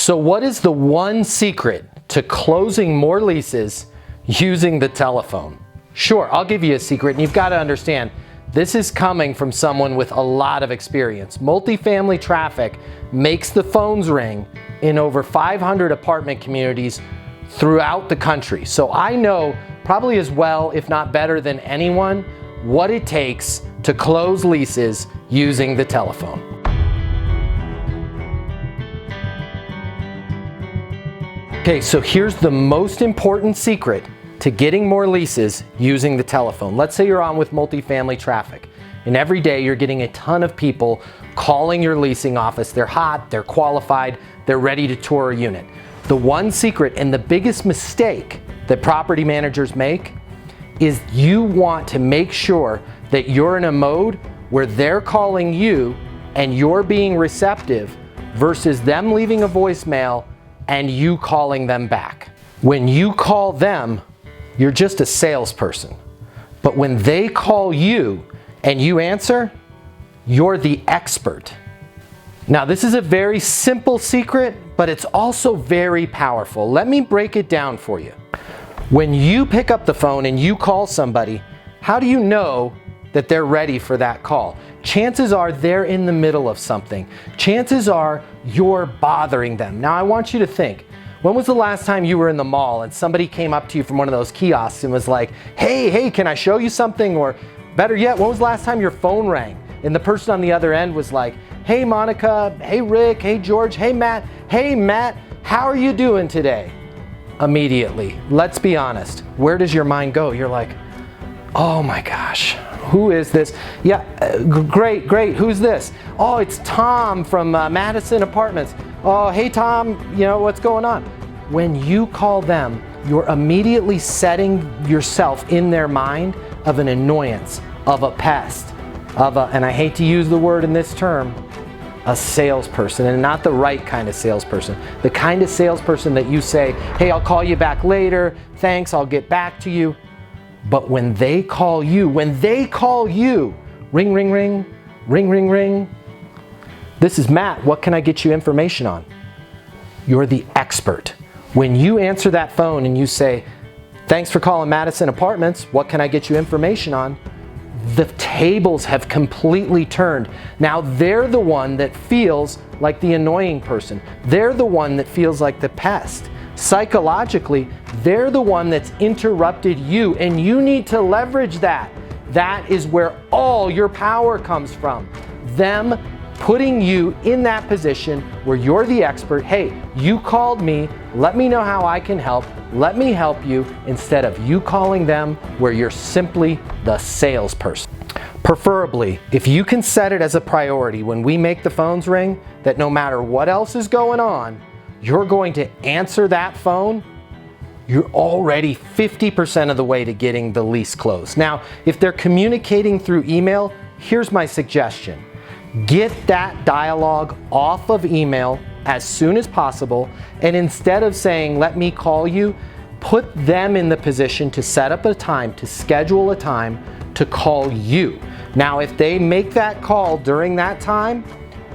So what is the one secret to closing more leases using the telephone? Sure, I'll give you a secret, and you've got to understand, this is coming from someone with a lot of experience. Multifamily Traffic makes the phones ring in over 500 apartment communities throughout the country. So I know probably as well, if not better than anyone, what it takes to close leases using the telephone. Okay, so here's the most important secret to getting more leases using the telephone. Let's say you're on with Multifamily Traffic, and every day you're getting a ton of people calling your leasing office. They're hot, they're qualified, they're ready to tour a unit. The one secret and the biggest mistake that property managers make is you want to make sure that you're in a mode where they're calling you and you're being receptive versus them leaving a voicemail and you calling them back. When you call them, you're just a salesperson. But when they call you and you answer, you're the expert. Now, this is a very simple secret, but it's also very powerful. Let me break it down for you. When you pick up the phone and you call somebody, how do you know that they're ready for that call? Chances are they're in the middle of something. Chances are you're bothering them. Now, I want you to think, when was the last time you were in the mall and somebody came up to you from one of those kiosks and was like, hey, can I show you something? Or better yet, when was the last time your phone rang and the person on the other end was like, hey, Monica, hey, Rick, hey, George, hey, Matt, how are you doing today? Immediately, let's be honest, where does your mind go? You're like, oh my gosh, who is this? Yeah, great, who's this? Oh, it's Tom from Madison Apartments. Oh, hey Tom, what's going on? When you call them, you're immediately setting yourself in their mind of an annoyance, of a pest, and I hate to use the word in this term, a salesperson, and not the right kind of salesperson. The kind of salesperson that you say, hey, I'll call you back later, thanks, I'll get back to you. But when they call you, ring, ring, this is Matt, what can I get you information on? You're the expert. When you answer that phone and you say, thanks for calling Madison Apartments, what can I get you information on? The tables have completely turned. Now they're the one that feels like the annoying person. They're the one that feels like the pest. Psychologically, they're the one that's interrupted you, and you need to leverage that. That is where all your power comes from. Them putting you in that position where you're the expert. Hey, you called me, let me know how I can help, let me help you, instead of you calling them where you're simply the salesperson. Preferably, if you can set it as a priority when we make the phones ring, that no matter what else is going on, you're going to answer that phone, you're already 50% of the way to getting the lease closed. Now, if they're communicating through email, here's my suggestion. Get that dialogue off of email as soon as possible, and instead of saying, let me call you, put them in the position to set up a time, to schedule a time to call you. Now, if they make that call during that time,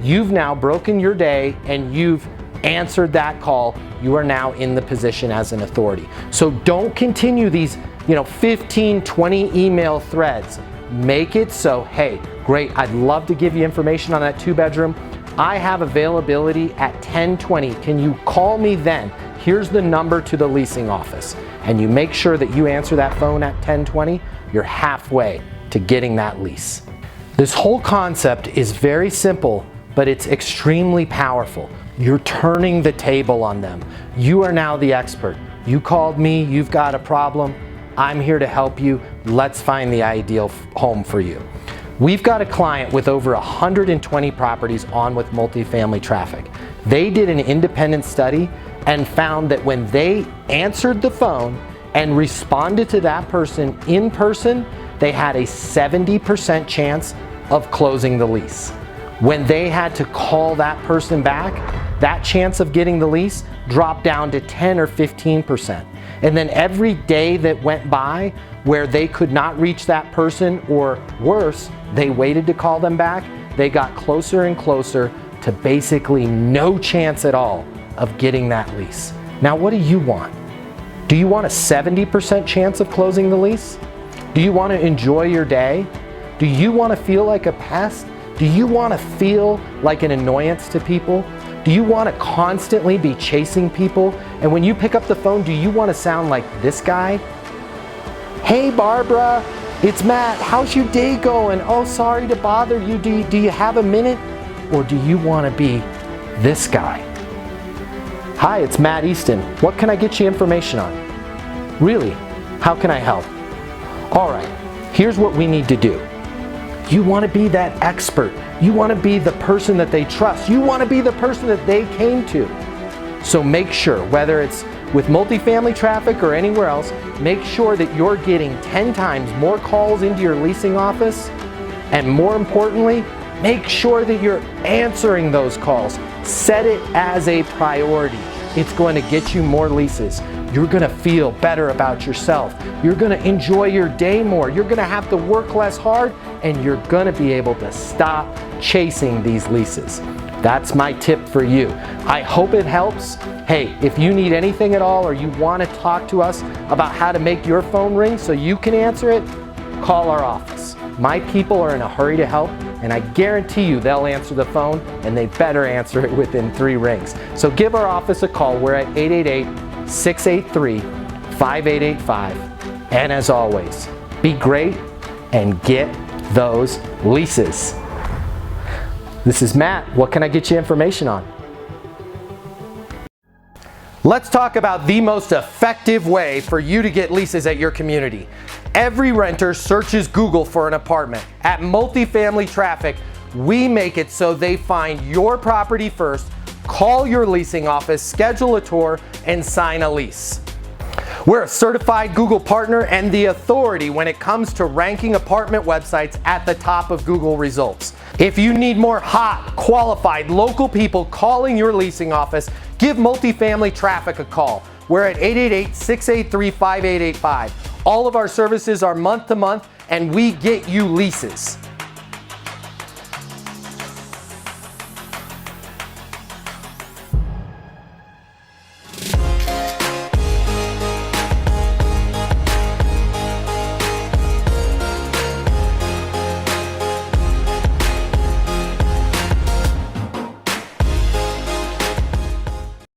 you've now broken your day and you've answered that call. You are now in the position as an authority. So don't continue these 15, 20 email threads. Make it so, hey, great, I'd love to give you information on that 2-bedroom. I have availability at 10:20. Can you call me then? Here's the number to the leasing office. And you make sure that you answer that phone at 10:20. You're halfway to getting that lease. This whole concept is very simple, but it's extremely powerful. You're turning the table on them. You are now the expert. You called me, you've got a problem. I'm here to help you. Let's find the ideal home for you. We've got a client with over 120 properties on with Multifamily Traffic. They did an independent study and found that when they answered the phone and responded to that person in person, they had a 70% chance of closing the lease. When they had to call that person back, that chance of getting the lease dropped down to 10 or 15%. And then every day that went by where they could not reach that person, or worse, they waited to call them back, they got closer and closer to basically no chance at all of getting that lease. Now, what do you want? Do you want a 70% chance of closing the lease? Do you want to enjoy your day? Do you want to feel like a pest? Do you want to feel like an annoyance to people? Do you want to constantly be chasing people? And when you pick up the phone, do you want to sound like this guy? Hey Barbara, it's Matt. How's your day going? Oh, sorry to bother you. Do you have a minute? Or do you want to be this guy? Hi, it's Matt Easton. What can I get you information on? Really? How can I help? All right, here's what we need to do. You want to be that expert. You want to be the person that they trust. You want to be the person that they came to. So make sure, whether it's with Multifamily Traffic or anywhere else, make sure that you're getting 10 times more calls into your leasing office. And more importantly, make sure that you're answering those calls. Set it as a priority. It's going to get you more leases. You're going to feel better about yourself. You're going to enjoy your day more. You're going to have to work less hard, and you're going to be able to stop chasing these leases. That's my tip for you. I hope it helps. Hey, if you need anything at all or you want to talk to us about how to make your phone ring so you can answer it, call our office. My people are in a hurry to help, and I guarantee you they'll answer the phone, and they better answer it within 3 rings. So give our office a call. We're at 888-683-5885. And as always, be great and get those leases. This is Matt. What can I get you information on? Let's talk about the most effective way for you to get leases at your community. Every renter searches Google for an apartment. At Multifamily Traffic, we make it so they find your property first, call your leasing office, schedule a tour, and sign a lease. We're a certified Google partner and the authority when it comes to ranking apartment websites at the top of Google results. If you need more hot, qualified, local people calling your leasing office, give Multifamily Traffic a call. We're at 888-683-5885. All of our services are month to month, and we get you leases.